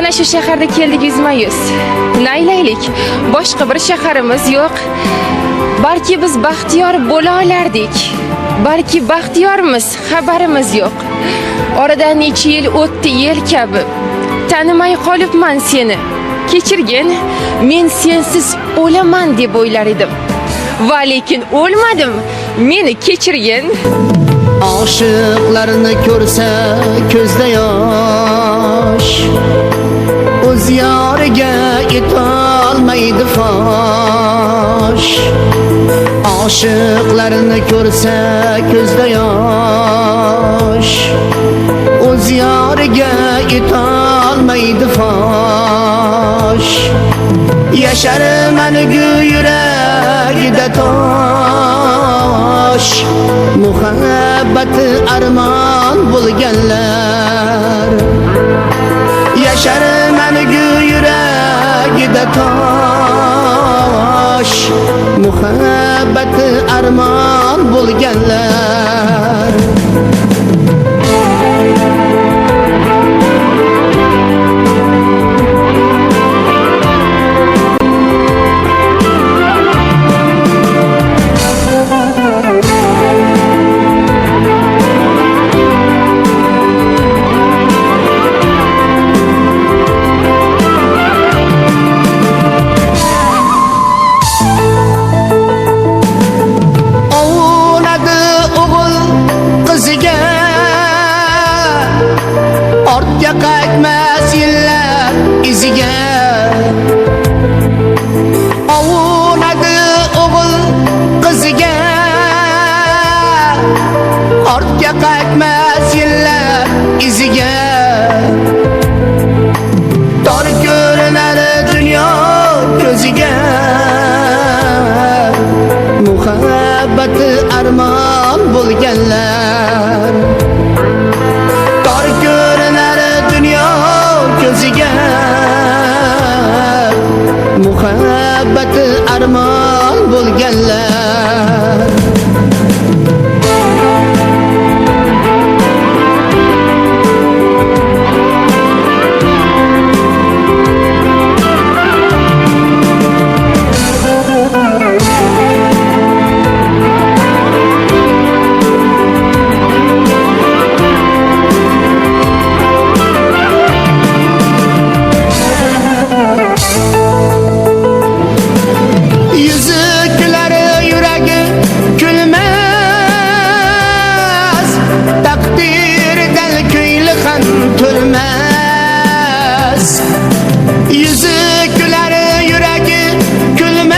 mana shu shaharda keldik yuzma-yuz. Naylaylik, boshqa bir shaharimiz yo'q. Balki biz baxtiyor bo'la olardik. Balki baxtiyormiz, xabarimiz yo'q. Oradan necha yil o'tdi yel kabi. Tanimay qolibman seni. Kechirgin, men sensiz o'laman deb o'ylar edim. Va lekin o'lmadim. Meni kechirgin. Aşıqlarını ko'rsa ko'zda yosh, o'z yoriga etolmaydi fosh. Aşıqlarını ko'rsa ko'zda yosh, o'z yoriga etolmaydi fosh. Yashar mangu yuragida tosh, muhabbati armon bo'lganlar. Yashar mangu yuragida tosh, muhabbati armon bo'lganlar. Ortga qaytmas yillar iziga, ovunadi o'g'il qiziga. Ortga qaytmas yillar iziga, tor ko'rinar dunyo ko'ziga. Muhabbati armon bo'lganlar, muhabbati armon bo'lganlar. Yüzü güler yüregi gülmez,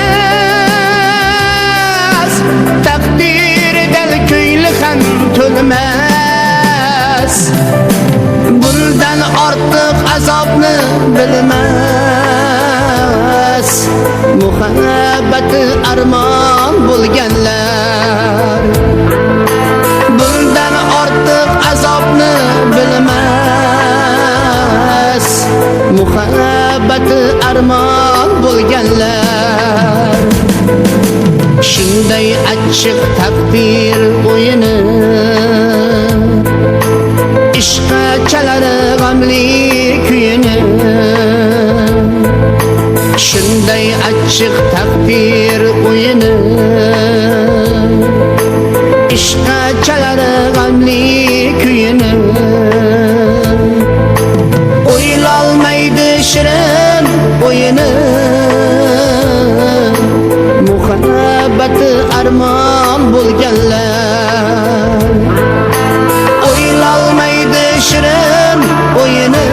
takdirden köylü han tölmez. Bundan artık azabını bilmez, muhabbeti armon bo'lganlar. Bundan artık azabını bilmez, muhabbati armon bo'lganlar. Shunday achchiq taqdir o'yini, ishqa chalar g'amli kuyini. Shunday achchiq taqdir o'yini, ishqa chalar g'amli kuyini. O'ylolmaydi shirin o'yini, muhabbati armon bo'lganlar. O'ylolmaydi shirin o'yini,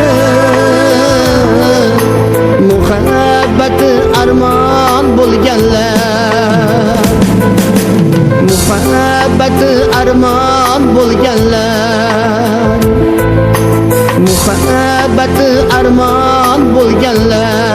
muhabbati armon bo'lganlar. Muhabbati armon bo'lganlar, muhabbati armon bo'lganlar.